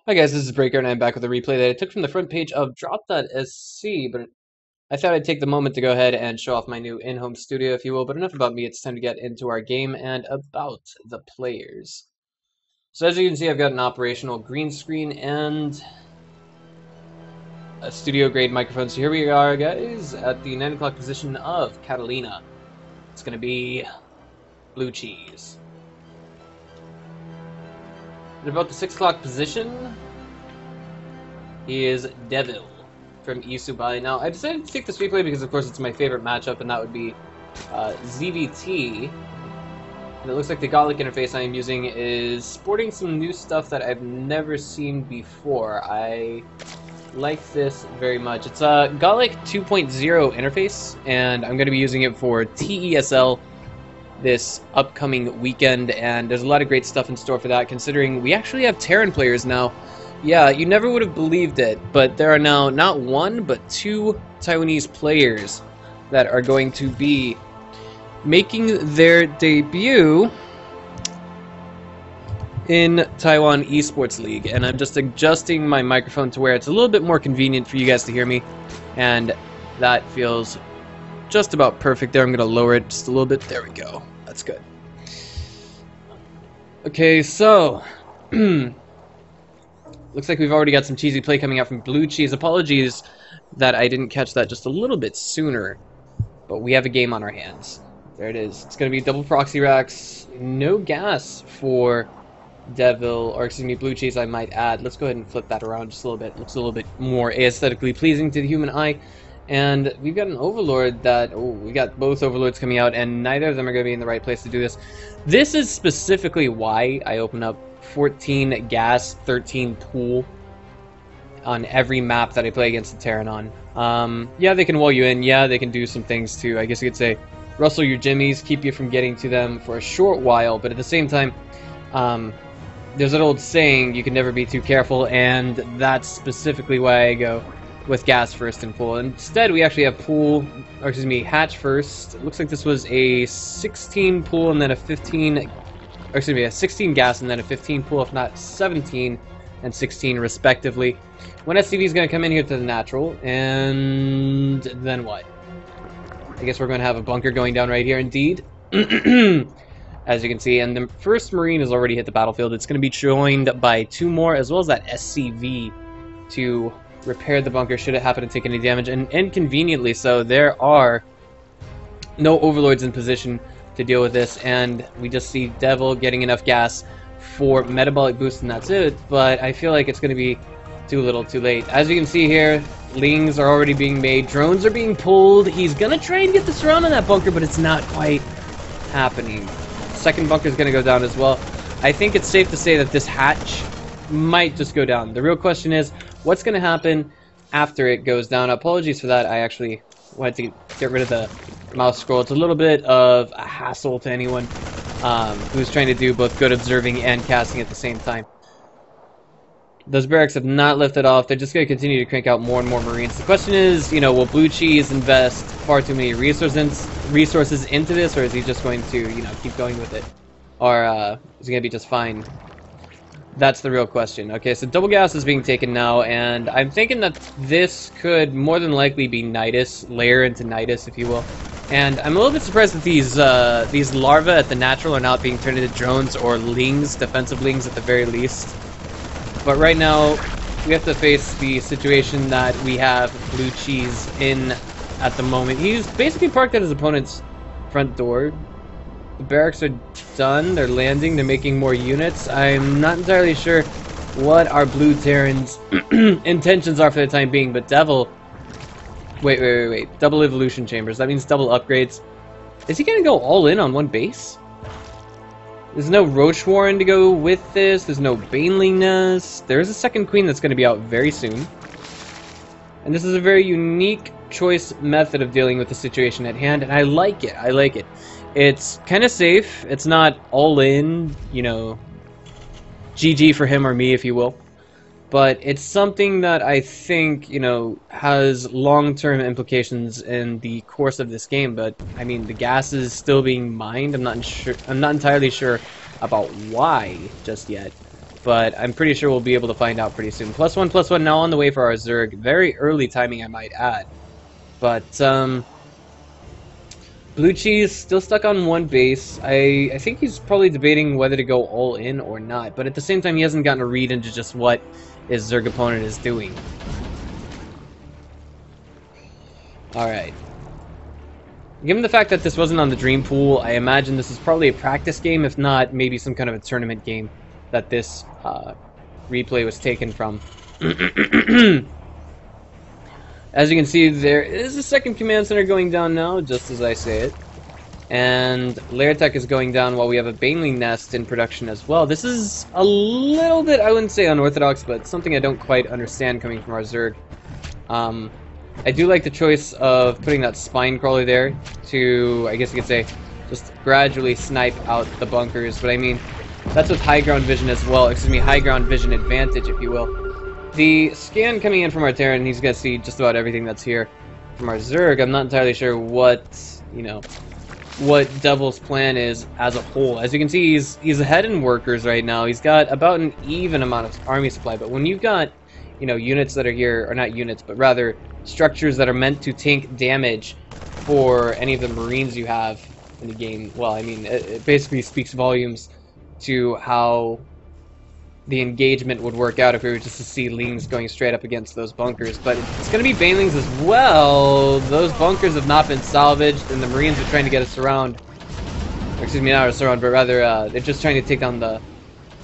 Hi guys, this is Breaker, and I'm back with a replay that I took from the front page of Drop.sc, but I thought I'd take the moment to go ahead and show off my new in-home studio, if you will, but enough about me, it's time to get into our game and about the players. So as you can see, I've got an operational green screen and a studio-grade microphone. So here we are, guys, at the 9 o'clock position of Catallena. It's going to be Bluecheese. At about the 6 o'clock position is Devil from Isubai. Now, I decided to take this replay because, of course, it's my favorite matchup, and that would be ZVT. And it looks like the Gauntlet interface I am using is sporting some new stuff that I've never seen before. I like this very much. It's a Gauntlet 2.0 interface, and I'm going to be using it for TESL this upcoming weekend, and there's a lot of great stuff in store for that, considering we actually have Terran players now. Yeah, you never would have believed it, but there are now not one, but two Taiwanese players that are going to be making their debut in Taiwan Esports League. And I'm just adjusting my microphone to where it's a little bit more convenient for you guys to hear me, and that feels just about perfect there. I'm going to lower it just a little bit. There we go. That's good. Okay, so looks like we've already got some cheesy play coming out from Bluecheese. Apologies that I didn't catch that just a little bit sooner, but we have a game on our hands. There it is. It's going to be double proxy racks. No gas for Devil, or excuse me, Bluecheese, I might add. Let's go ahead and flip that around just a little bit. It looks a little bit more aesthetically pleasing to the human eye. And we've got an Overlord that... Oh, we got both Overlords coming out, and neither of them are going to be in the right place to do this. This is specifically why I open up 14 gas, 13 pool on every map that I play against the Terran on. Yeah, they can wall you in. Yeah, they can do some things to, I guess you could say, rustle your jimmies, keep you from getting to them for a short while, but at the same time, there's an old saying, you can never be too careful, and that's specifically why I go with gas first and pool. Instead, we actually have pool, or excuse me, hatch first. It looks like this was a 16 pool and then a 15, or excuse me, a 16 gas and then a 15 pool, if not 17 and 16 respectively. One SCV is going to come in here to the natural, and then what? I guess we're going to have a bunker going down right here, indeed. As you can see, and the first Marine has already hit the battlefield. It's going to be joined by two more, as well as that SCV to repair the bunker should it happen to take any damage. And inconveniently so, there are no Overlords in position to deal with this, and we just see Devil getting enough gas for metabolic boost, and that's it. But I feel like it's going to be too little too late. As you can see here, Lings are already being made, drones are being pulled. He's going to try and get the surround on that bunker, but it's not quite happening. Second bunker is going to go down as well. I think it's safe to say that this hatch might just go down. The real question is, what's going to happen after it goes down? Apologies for that. I actually wanted to get rid of the mouse scroll. It's a little bit of a hassle to anyone who's trying to do both good observing and casting at the same time. Those barracks have not lifted off. They're just going to continue to crank out more and more Marines. The question is, will Bluecheese invest far too many resources into this, or is he just going to, keep going with it? Or is he going to be just fine? That's the real question. Okay, so double gas is being taken now, and I'm thinking that this could more than likely be Nidus, layer into Nidus, if you will. And I'm a little bit surprised that these larvae at the natural are not being turned into drones or Lings, defensive Lings at the very least. But right now, we have to face the situation that we have Bluecheese in at the moment. He's basically parked at his opponent's front door. The barracks are done, they're landing, they're making more units. I'm not entirely sure what our Blue Terran's intentions are for the time being, but Devil... Wait. Double evolution chambers. That means double upgrades. Is he gonna go all in on one base? There's no Roach Warren to go with this. There's no Baneling Nest. There's a second queen that's going to be out very soon. And this is a very unique choice method of dealing with the situation at hand, and I like it. I like it. It's kind of safe. It's not all in, GG for him or me, if you will. But it's something that I think, has long-term implications in the course of this game. But I mean, the gas is still being mined. I'm not entirely sure about why just yet. but I'm pretty sure we'll be able to find out pretty soon. +1/+1 now on the way for our Zerg. Very early timing, I might add. But, Bluecheese still stuck on one base. I think he's probably debating whether to go all in or not, but at the same time he hasn't gotten a read into just what his Zerg opponent is doing. Alright. Given the fact that this wasn't on the Dream Pool, I imagine this is probably a practice game, if not maybe some kind of a tournament game that this replay was taken from. As you can see, there is a second command center going down now, just as I say it. And Lair Tech is going down while we have a Baneling Nest in production as well. This is a little bit, I wouldn't say unorthodox, but something I don't quite understand coming from our Zerg. I do like the choice of putting that Spine Crawler there to, I guess you could say, just gradually snipe out the bunkers. But I mean, that's with high ground vision as well. Excuse me, high ground vision advantage, if you will. The scan coming in from our Terran, he's going to see just about everything that's here. From our Zerg, I'm not entirely sure what, you know, what Devil's plan is as a whole. As you can see, he's ahead in workers right now. He's got about an even amount of army supply, but when you've got, you know, units that are here, or not units, but rather structures that are meant to tank damage for any of the Marines you have in the game, well, I mean, it basically speaks volumes to how the engagement would work out if we were just to see Lings going straight up against those bunkers. But it's going to be Banelings as well. Those bunkers have not been salvaged, and the Marines are trying to get us around. Or excuse me, not us around, but rather they're just trying to take down the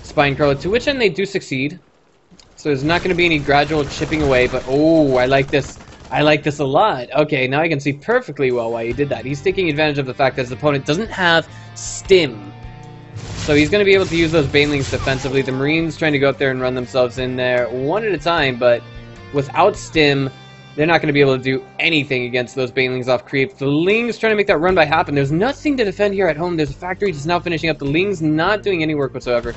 Spine Crawler, to which end they do succeed. So there's not going to be any gradual chipping away, but oh, I like this. I like this a lot. Okay, now I can see perfectly well why he did that. He's taking advantage of the fact that his opponent doesn't have Stim. So he's going to be able to use those Banelings defensively. The Marines trying to go up there and run themselves in there one at a time, but without Stim, they're not going to be able to do anything against those Banelings off creep. The Lings trying to make that run by happen. There's nothing to defend here at home. There's a factory just now finishing up. The Lings not doing any work whatsoever.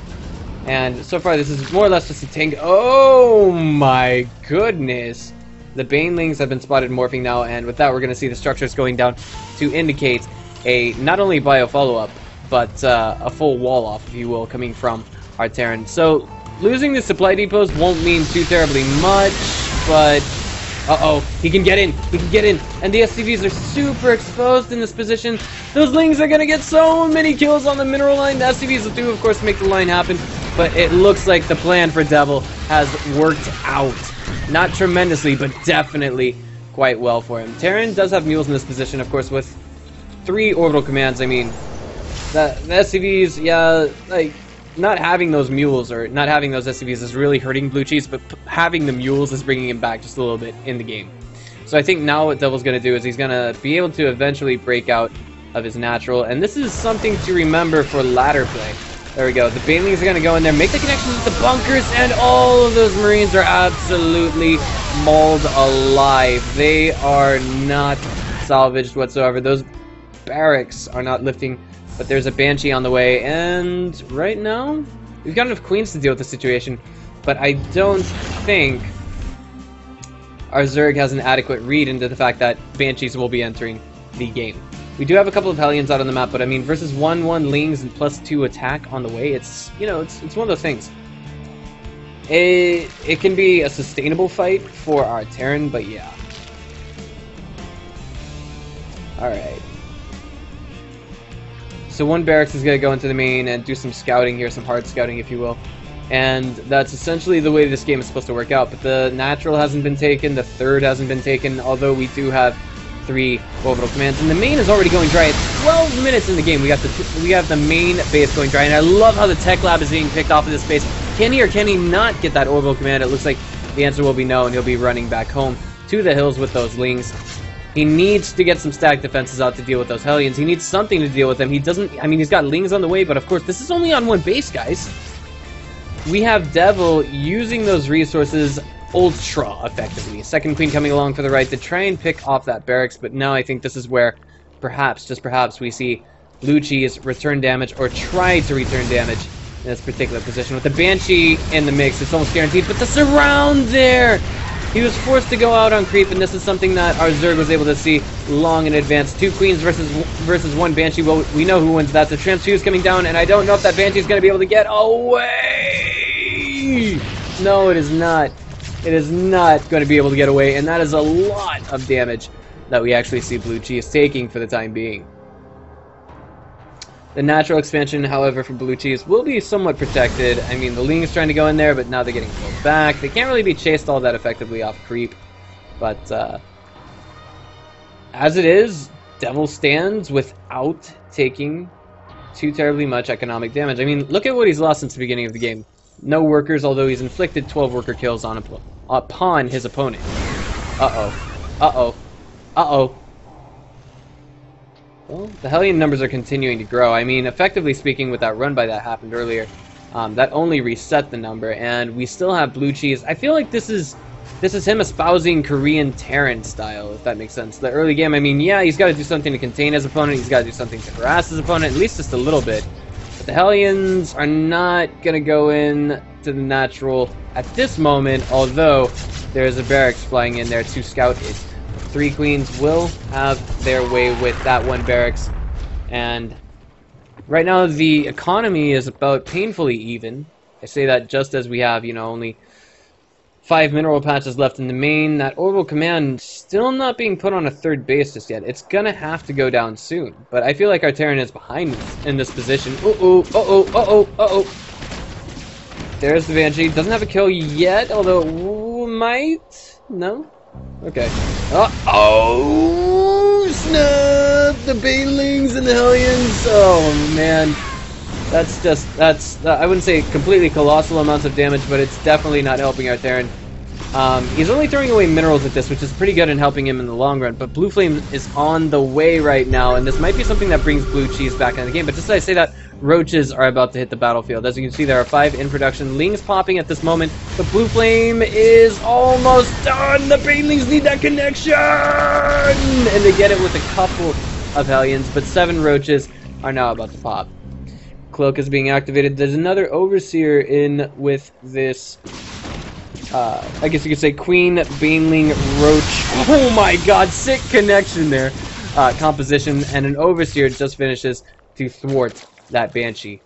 And so far, this is more or less just a tank. Oh my goodness. The Banelings have been spotted morphing now, and with that, we're going to see the structures going down to indicate a not only bio follow-up, but a full wall-off, if you will, coming from our Terran. So, losing the supply depots won't mean too terribly much, but... Uh-oh, he can get in, and the SCVs are super exposed in this position. Those Lings are gonna get so many kills on the mineral line. The SCVs do, of course, make the line happen, but it looks like the plan for Devil has worked out. Not tremendously, but definitely quite well for him. Terran does have mules in this position, of course, with 3 orbital commands. I mean, the SCVs, yeah, like, not having those mules or not having those SCVs is really hurting Bluecheese, but having the mules is bringing him back just a little bit in the game. So I think now what Devil's going to do is he's going to be able to eventually break out of his natural, and this is something to remember for ladder play. There we go. The Banelings are going to go in there, make the connections with the bunkers, and all of those Marines are absolutely mauled alive. They are not salvaged whatsoever. Those barracks are not lifting. But there's a Banshee on the way, and right now, we've got enough Queens to deal with the situation, but I don't think our Zerg has an adequate read into the fact that Banshees will be entering the game. We do have a couple of Hellions out on the map, but I mean, versus 1/1 Lings and +2 attack on the way, it's, you know, it's one of those things. It can be a sustainable fight for our Terran, but yeah. Alright. So one barracks is going to go into the main and do some scouting here, some hard scouting, if you will. And that's essentially the way this game is supposed to work out. But the natural hasn't been taken, the third hasn't been taken, although we do have 3 orbital commands. And the main is already going dry at 12 minutes in the game. We have the main base going dry, and I love how the tech lab is being picked off of this base. Can he or can he not get that orbital command? It looks like the answer will be no, and he'll be running back home to the hills with those Lings. He needs to get some static defenses out to deal with those Hellions. He needs something to deal with them. He doesn't... I mean, he's got Lings on the way, but of course, this is only on one base, guys. We have Devil using those resources ultra effectively. Second Queen coming along for the right to try and pick off that barracks, but now I think this is where, perhaps, just perhaps, we see Bluecheese return damage, or try to return damage in this particular position. With the Banshee in the mix, it's almost guaranteed, but the surround there! He was forced to go out on creep, and this is something that our Zerg was able to see long in advance. 2 Queens versus 1 Banshee. Well, we know who wins that. The Tramp 2 is coming down, and I don't know if that Banshee is going to be able to get away. No, it is not. It is not going to be able to get away, and that is a lot of damage that we actually see Bluecheese taking for the time being. The natural expansion, however, for Bluecheese will be somewhat protected. I mean, the Ling's trying to go in there, but now they're getting pulled back. They can't really be chased all that effectively off creep, but as it is, Devil stands without taking too terribly much economic damage. I mean, look at what he's lost since the beginning of the game. No workers, although he's inflicted 12 worker kills upon his opponent. Uh-oh. Uh-oh. Uh-oh. Well, the Hellion numbers are continuing to grow. I mean, effectively speaking, with that run by that happened earlier, that only reset the number, and we still have Bluecheese. I feel like this is him espousing Korean Terran style, if that makes sense. The early game, I mean, yeah, he's got to do something to contain his opponent, he's got to do something to harass his opponent, at least just a little bit. But the Hellions are not going to go in to the natural at this moment, although there's a barracks flying in there to scout it. 3 queens will have their way with that one barracks, and right now the economy is about painfully even. I say that just as we have, you know, only 5 mineral patches left in the main. That orbital command still not being put on a 3rd base just yet. It's gonna have to go down soon, but I feel like our Terran is behind in this position. Uh-oh. There's the Banshee. Doesn't have a kill yet, although it might. No? Okay. Uh-oh! Snap! The Banelings and the Hellions! Oh, man. That's I wouldn't say completely colossal amounts of damage, but it's definitely not helping our Terran. He's only throwing away minerals with this, which is pretty good in helping him in the long run, but Blue Flame is on the way right now, and this might be something that brings Bluecheese back in the game, but just as I say that, roaches are about to hit the battlefild. As you can see, there are 5 in production. Ling's popping at this moment, but Blue Flame is almost done! The Banelings need that connection! And they get it with a couple of Hellions, but 7 roaches are now about to pop. Cloak is being activated. There's another Overseer in with this, I guess you could say Queen, Baneling, Roach. Oh my god, sick connection there. Composition, and an Overseer just finishes to thwart that Banshee.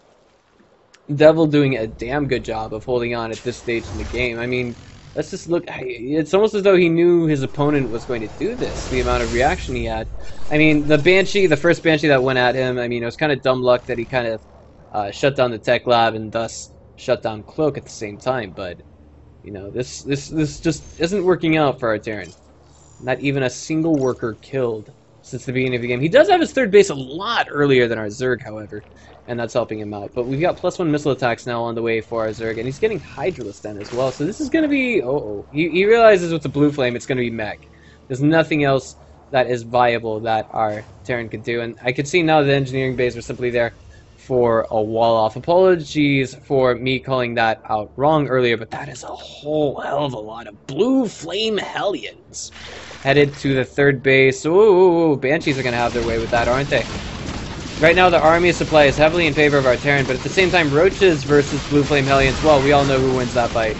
Devil doing a damn good job of holding on at this stage in the game. I mean, let's just look. It's almost as though he knew his opponent was going to do this, the amount of reaction he had. I mean, the Banshee, the first Banshee that went at him, I mean, it was kind of dumb luck that he kind of shut down the tech lab and thus shut down Cloak at the same time, but you know, this just isn't working out for our Terran. Not even a single worker killed since the beginning of the game. He does have his 3rd base a lot earlier than our Zerg, however, and that's helping him out. But we've got +1 missile attacks now on the way for our Zerg, and he's getting Hydralisk then as well, so this is going to be... He realizes with the Blue Flame it's going to be mech. There's nothing else that is viable that our Terran could do, and I could see now the engineering bays are simply there for a wall-off. Apologies for me calling that out wrong earlier, but that is a whole hell of a lot of Blue Flame Hellions headed to the 3rd base. Ooh, Banshees are going to have their way with that, aren't they? Right now, the army supply is heavily in favor of our Terran, but at the same time, Roaches versus Blue Flame Hellions, well, we all know who wins that fight.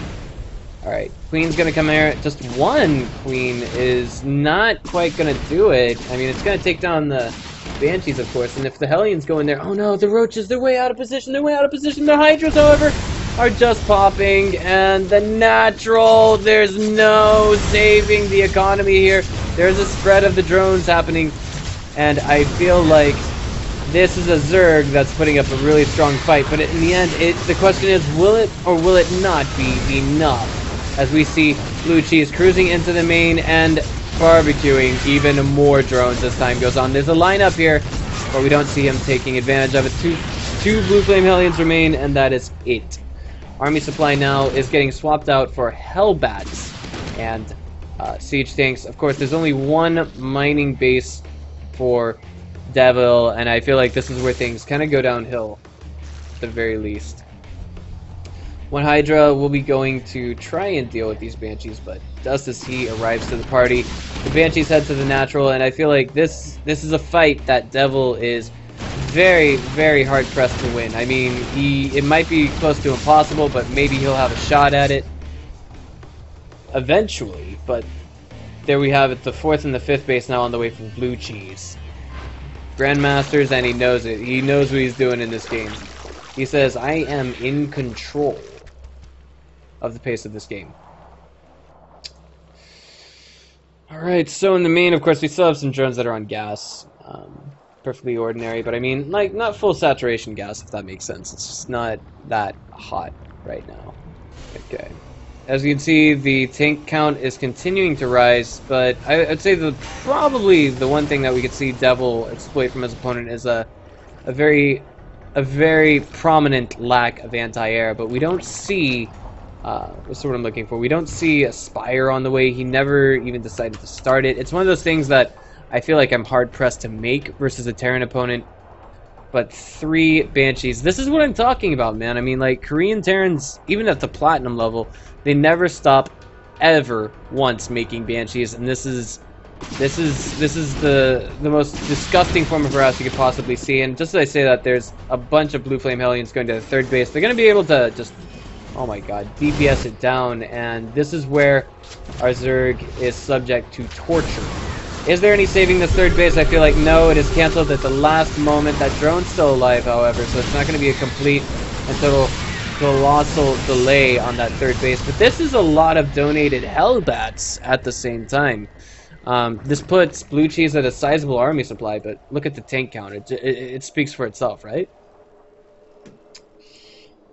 Alright, Queen's going to come here. Just 1 Queen is not quite going to do it. I mean, it's going to take down the Banshees, of course, and if the Hellions go in there, oh no, the Roaches, they're way out of position, The Hydras, however, are just popping, and the natural, there's no saving the economy here. There's a spread of the drones happening, and I feel like this is a Zerg that's putting up a really strong fight, but in the end, the question is, will it or will it not be enough? As we see Bluecheese cruising into the main and barbecuing even more drones as time goes on. There's a lineup here, but we don't see him taking advantage of it. Two Blue Flame Hellions remain, and that is it. Army supply now is getting swapped out for Hellbats and siege tanks. Of course, there's only 1 mining base for Devil, and I feel like this is where things kind of go downhill, at the very least. One Hydra will be going to try and deal with these Banshees, but just as he arrives to the party, the Banshees head to the natural, and I feel like this is a fight that Devil is very, very hard-pressed to win. I mean, it might be close to impossible, but maybe he'll have a shot at it eventually. But there we have it, the 4th and the 5th base now on the way from Bluecheese. Grandmasters, and he knows it. He knows what he's doing in this game. He says, I am in control. of the pace of this game. Alright, so in the main, of course, we still have some drones that are on gas. Perfectly ordinary, but I mean, like, not full saturation gas, if that makes sense. It's just not that hot right now. Okay. As you can see, the tank count is continuing to rise, but I'd say probably the one thing that we could see Devil exploit from his opponent is a very prominent lack of anti-air, but we don't see what's the word I'm looking for? We don't see a Spire on the way. He never even decided to start it. It's one of those things that I feel like I'm hard-pressed to make versus a Terran opponent. But 3 Banshees. This is what I'm talking about, man. I mean, like, Korean Terrans, even at the Platinum level, they never stop ever once making Banshees. And this is the most disgusting form of harass you could possibly see. And just as I say that, there's a bunch of Blue Flame Hellions going to the 3rd base. They're going to be able to just... Oh my god, DPS it down, and this is where our Zerg is subject to torture. Is there any saving the 3rd base? I feel like no, it is cancelled at the last moment. That drone's still alive, however, so it's not going to be a complete and total colossal delay on that 3rd base. But this is a lot of donated Hellbats at the same time. This puts Bluecheese at a sizable army supply, but look at the tank count. It speaks for itself, right?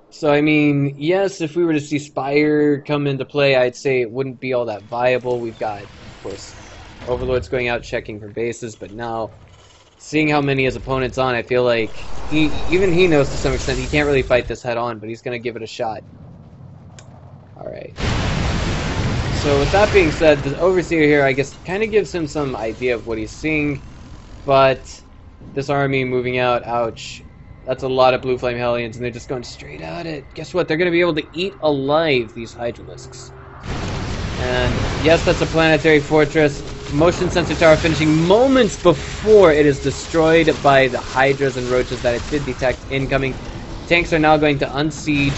So, I mean, yes, if we were to see Spire come into play, I'd say it wouldn't be all that viable. We've got, of course, Overlords going out checking for bases, but now, seeing how many his opponent's on, I feel like even he knows to some extent he can't really fight this head on, but he's going to give it a shot. Alright. So, with that being said, the Overseer here, I guess, kind of gives him some idea of what he's seeing, but this army moving out, ouch. That's a lot of Blue Flame Hellions, and they're just going straight at it. Guess what? They're going to be able to eat alive these Hydralisks. And yes, that's a planetary fortress. Motion sensor tower finishing moments before it is destroyed by the Hydras and Roaches that it did detect incoming. Tanks are now going to unsiege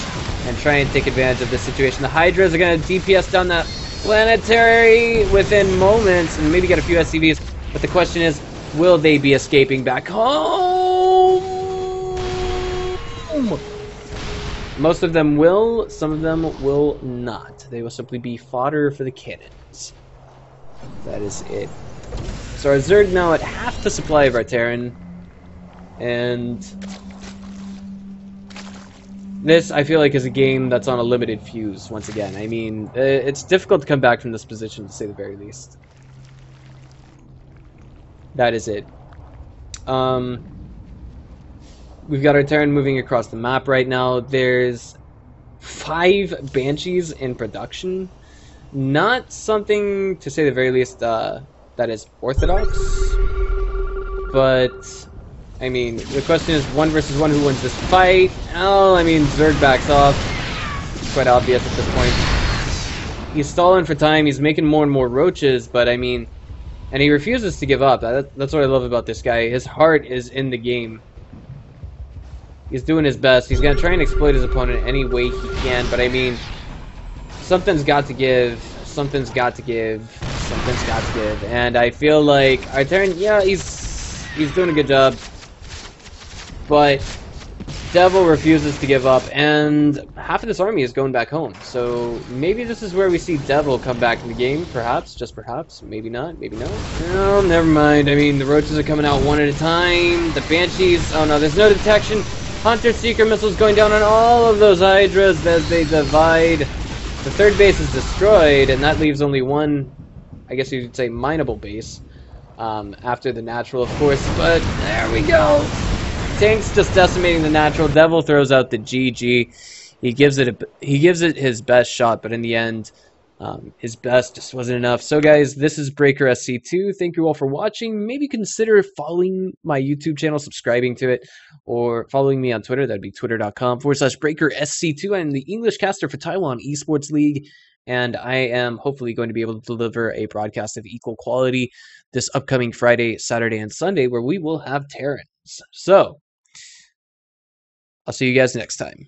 and try and take advantage of this situation. The Hydras are going to DPS down that planetary within moments and maybe get a few SCVs. But the question is, will they be escaping back home? Most of them will, some of them will not. They will simply be fodder for the cannons. That is it. So our Zerg now at half the supply of our Terran. And this, I feel like, is a game that's on a limited fuse, once again. I mean, it's difficult to come back from this position, to say the very least. That is it. We've got our Terran moving across the map right now. There's 5 Banshees in production. Not something, to say the very least, that is orthodox. But, I mean, the question is 1 versus 1, who wins this fight? Oh, I mean, Zerg backs off. It's quite obvious at this point. He's stalling for time. He's making more and more roaches, but I mean... And he refuses to give up. That's what I love about this guy. His heart is in the game. He's doing his best. He's going to try and exploit his opponent any way he can. But, I mean, something's got to give. Something's got to give. Something's got to give. And I feel like our Terran, yeah, he's doing a good job. But Devil refuses to give up. And half of this army is going back home. So maybe this is where we see Devil come back in the game. Perhaps. Just perhaps. Maybe not. Maybe no. No, never mind. I mean, the Roaches are coming out one at a time. The Banshees. Oh, no. There's no detection. Hunter Seeker missiles going down on all of those Hydras as they divide. The 3rd base is destroyed, and that leaves only one, I guess you could say, mineable base. After the natural, of course, but there we go. Tanks just decimating the natural. Devil throws out the GG. He gives it his best shot, but in the end, his best just wasn't enough. So guys, this is Breaker SC2. Thank you all for watching. Maybe consider following my YouTube channel, subscribing to it, or following me on Twitter. That'd be twitter.com/Breaker SC2. I'm the English caster for Taiwan Esports League, and I am hopefully going to be able to deliver a broadcast of equal quality this upcoming Friday, Saturday, and Sunday, where we will have Terrans. So, I'll see you guys next time.